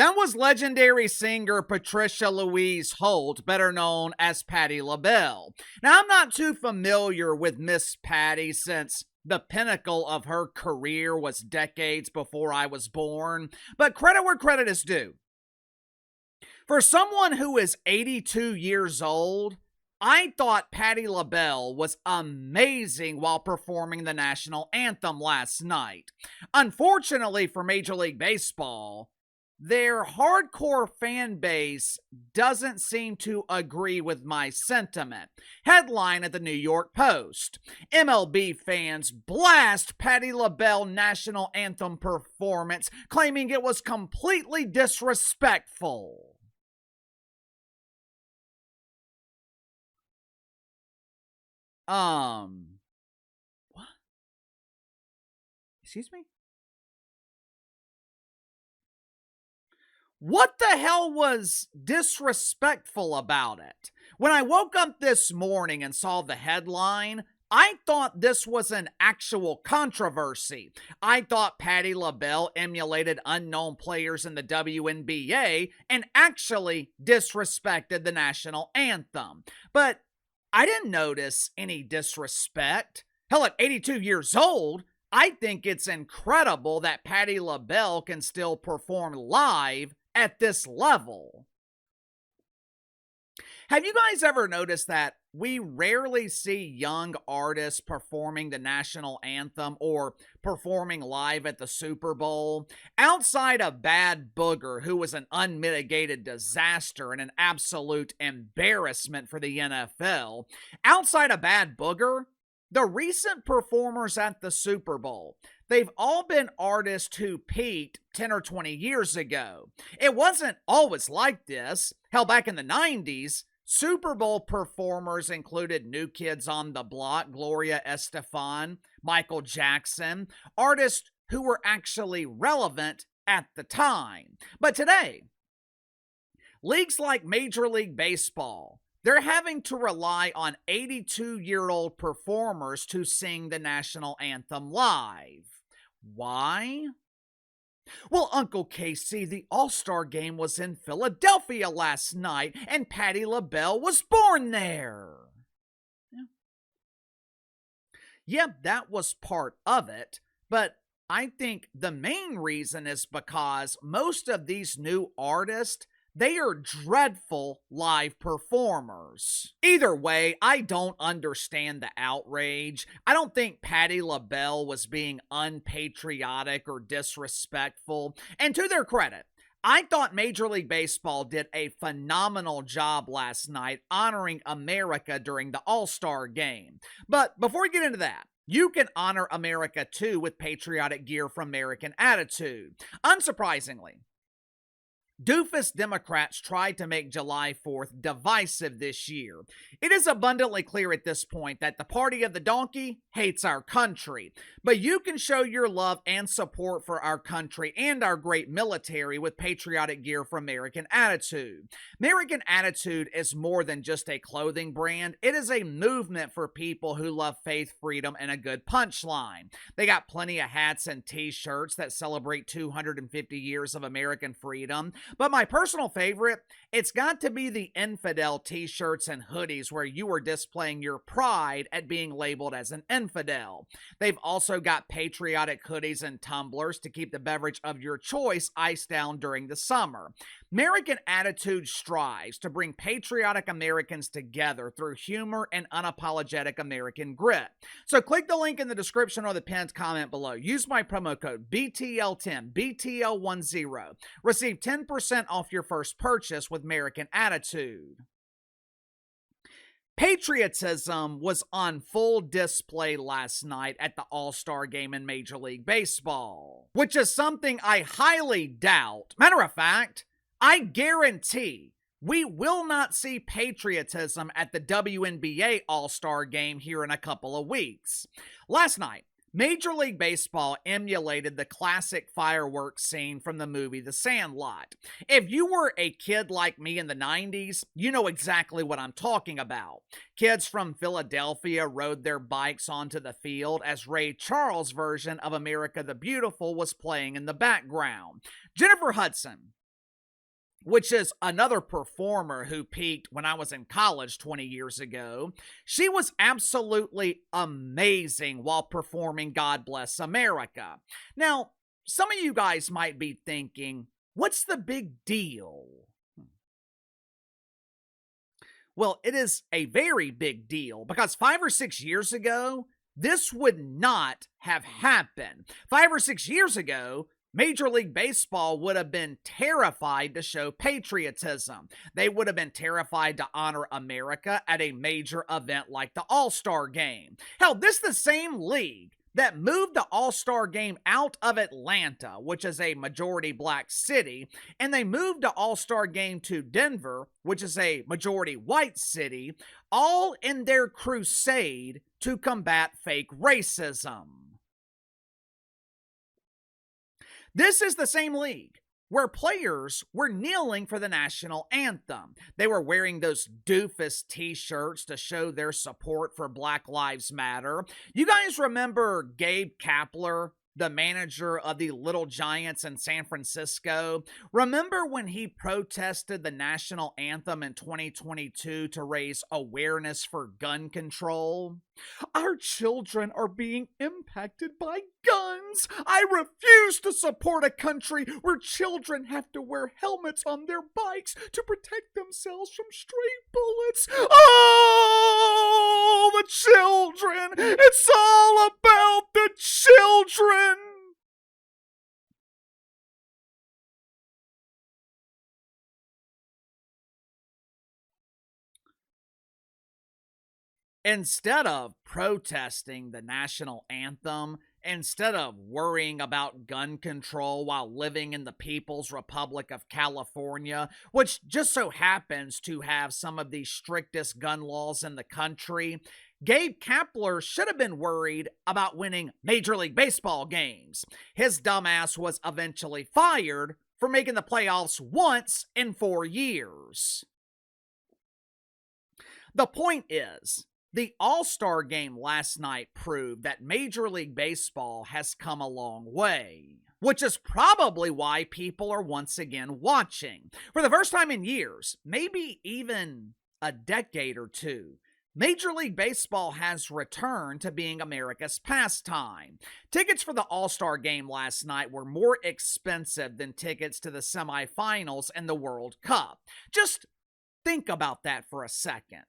That was legendary singer Patricia Louise Holt, better known as Patti LaBelle. Now, I'm not too familiar with Miss Patti since the pinnacle of her career was decades before I was born, but credit where credit is due. For someone who is 82 years old, I thought Patti LaBelle was amazing while performing the national anthem last night. Unfortunately for Major League Baseball, their hardcore fan base doesn't seem to agree with my sentiment. Headline at the New York Post: MLB fans blast Patti LaBelle national anthem performance, claiming it was completely disrespectful. What? Excuse me? What the hell was disrespectful about it? When I woke up this morning and saw the headline, I thought this was an actual controversy. I thought Patti LaBelle emulated unknown players in the WNBA and actually disrespected the national anthem. But I didn't notice any disrespect. Hell, at 82 years old, I think it's incredible that Patti LaBelle can still perform live at this level. Have you guys ever noticed that we rarely see young artists performing the national anthem or performing live at the Super Bowl? Outside of Bad Booger, who was an unmitigated disaster and an absolute embarrassment for the NFL, outside of Bad Booger, the recent performers at the Super Bowl, they've all been artists who peaked 10 or 20 years ago. It wasn't always like this. Hell, back in the 90s, Super Bowl performers included New Kids on the Block, Gloria Estefan, Michael Jackson, artists who were actually relevant at the time. But today, leagues like Major League Baseball, they're having to rely on 82-year-old performers to sing the national anthem live. Why? Well, Uncle Casey, the All-Star Game was in Philadelphia last night, and Patti LaBelle was born there. Yep, that was part of it, but I think the main reason is because most of these new artists, they are dreadful live performers. Either way, I don't understand the outrage. I don't think Patti LaBelle was being unpatriotic or disrespectful. And to their credit, I thought Major League Baseball did a phenomenal job last night honoring America during the All-Star Game. But before we get into that, you can honor America too with patriotic gear from American Attitude. Unsurprisingly, doofus Democrats tried to make July 4th divisive this year. It is abundantly clear at this point that the party of the donkey hates our country. But you can show your love and support for our country and our great military with patriotic gear from American Attitude. American Attitude is more than just a clothing brand. It is a movement for people who love faith, freedom, and a good punchline. They got plenty of hats and t-shirts that celebrate 250 years of American freedom. But my personal favorite, it's got to be the infidel t-shirts and hoodies where you are displaying your pride at being labeled as an infidel. They've also got patriotic hoodies and tumblers to keep the beverage of your choice iced down during the summer. American Attitude strives to bring patriotic Americans together through humor and unapologetic American grit. So click the link in the description or the pinned comment below. Use my promo code BTL10, BTL10. Receive 10% off your first purchase with American Attitude. Patriotism was on full display last night at the All-Star Game in Major League Baseball, which is something I highly doubt. Matter of fact, I guarantee we will not see patriotism at the WNBA All-Star Game here in a couple of weeks. Last night, Major League Baseball emulated the classic fireworks scene from the movie The Sandlot. If you were a kid like me in the 90s, you know exactly what I'm talking about. Kids from Philadelphia rode their bikes onto the field as Ray Charles' version of America the Beautiful was playing in the background. Jennifer Hudson, which is another performer who peaked when I was in college 20 years ago. She was absolutely amazing while performing God Bless America. Now, some of you guys might be thinking, what's the big deal? Well, it is a very big deal because 5 or 6 years ago, this would not have happened. 5 or 6 years ago, Major League Baseball would have been terrified to show patriotism. They would have been terrified to honor America at a major event like the All-Star Game. Hell, this is the same league that moved the All-Star Game out of Atlanta, which is a majority black city, and they moved the All-Star Game to Denver, which is a majority white city, all in their crusade to combat fake racism. This is the same league where players were kneeling for the national anthem. They were wearing those doofus t-shirts to show their support for Black Lives Matter. You guys remember Gabe Kapler, the manager of the Little Giants in San Francisco? Remember when he protested the national anthem in 2022 to raise awareness for gun control? Our children are being impacted by guns. I refuse to support a country where children have to wear helmets on their bikes to protect themselves from stray bullets. Oh, the children! It's all about the children! Instead of protesting the national anthem, instead of worrying about gun control while living in the People's Republic of California, which just so happens to have some of the strictest gun laws in the country, Gabe Kapler should have been worried about winning Major League Baseball games. His dumbass was eventually fired for making the playoffs once in 4 years. The point is, the All-Star Game last night proved that Major League Baseball has come a long way, which is probably why people are once again watching. For the first time in years, maybe even a decade or two, Major League Baseball has returned to being America's pastime. Tickets for the All-Star Game last night were more expensive than tickets to the semifinals and the World Cup. Just think about that for a second.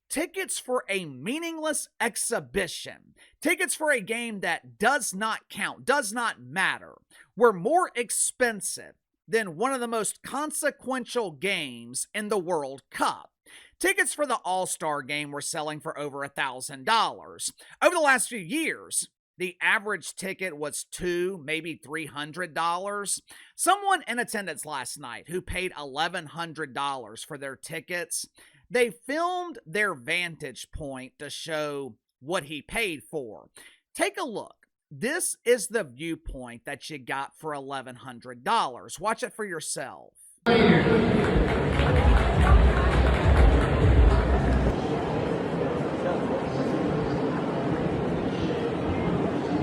Tickets for a meaningless exhibition, tickets for a game that does not count, does not matter, were more expensive than one of the most consequential games in the World Cup. Tickets for the All-Star Game were selling for over $1,000. Over the last few years, the average ticket was $200, maybe $300. Someone in attendance last night who paid $1,100 for their tickets, they filmed their vantage point to show what he paid for. Take a look. This is the viewpoint that you got for $1,100. Watch it for yourself.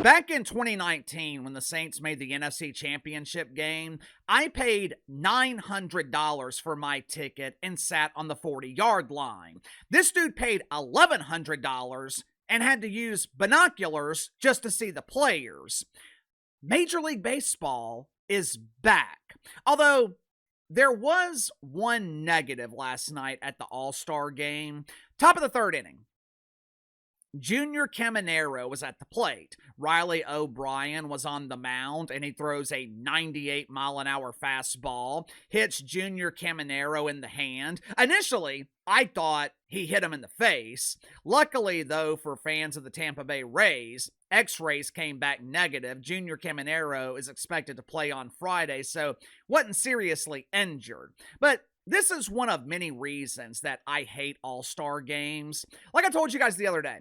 Back in 2019, when the Saints made the NFC Championship game, I paid $900 for my ticket and sat on the 40-yard line. This dude paid $1,100 and had to use binoculars just to see the players. Major League Baseball is back. Although there was one negative last night at the All-Star Game. Top of the third inning, Junior Caminero was at the plate. Riley O'Brien was on the mound, and he throws a 98-mile-an-hour fastball, hits Junior Caminero in the hand. Initially, I thought he hit him in the face. Luckily, though, for fans of the Tampa Bay Rays, X-rays came back negative. Junior Caminero is expected to play on Friday, so wasn't seriously injured. But this is one of many reasons that I hate All-Star games. Like I told you guys the other day,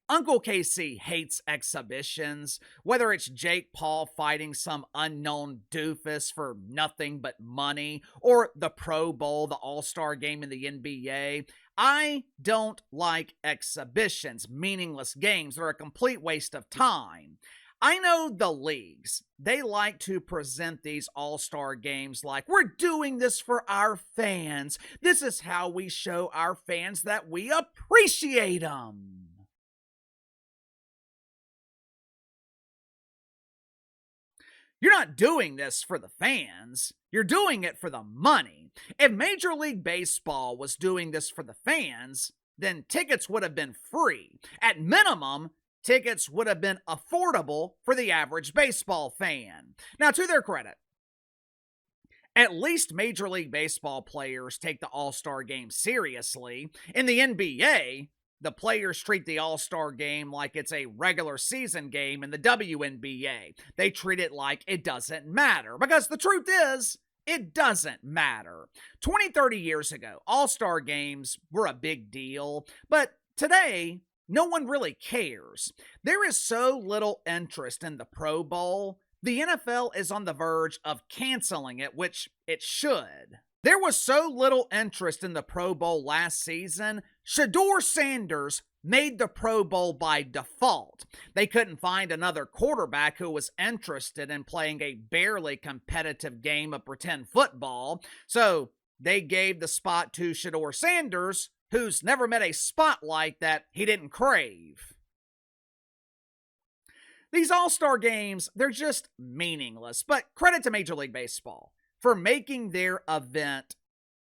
Uncle KC hates exhibitions, whether it's Jake Paul fighting some unknown doofus for nothing but money, or the Pro Bowl, the All-Star game in the NBA. I don't like exhibitions, meaningless games. They're a complete waste of time. I know the leagues, they like to present these all-star games like, we're doing this for our fans. This is how we show our fans that we appreciate them. You're not doing this for the fans. You're doing it for the money. If Major League Baseball was doing this for the fans, then tickets would have been free. At minimum, tickets would have been affordable for the average baseball fan. Now, to their credit, at least Major League Baseball players take the All-Star game seriously. In the NBA, the players treat the All-Star game like it's a regular season game in the WNBA. They treat it like it doesn't matter, because the truth is, it doesn't matter. 20, 30 years ago, All-Star games were a big deal, but today, no one really cares. There is so little interest in the Pro Bowl, the NFL is on the verge of canceling it, which it should. There was so little interest in the Pro Bowl last season, Shedeur Sanders made the Pro Bowl by default. They couldn't find another quarterback who was interested in playing a barely competitive game of pretend football, so they gave the spot to Shedeur Sanders, who's never met a spotlight that he didn't crave. These All-Star games, they're just meaningless, but credit to Major League Baseball for making their event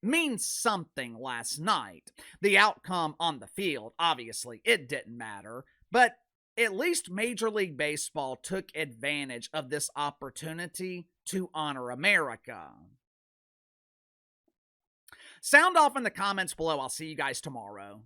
mean something last night. The outcome on the field, obviously, it didn't matter, but at least Major League Baseball took advantage of this opportunity to honor America. Sound off in the comments below. I'll see you guys tomorrow.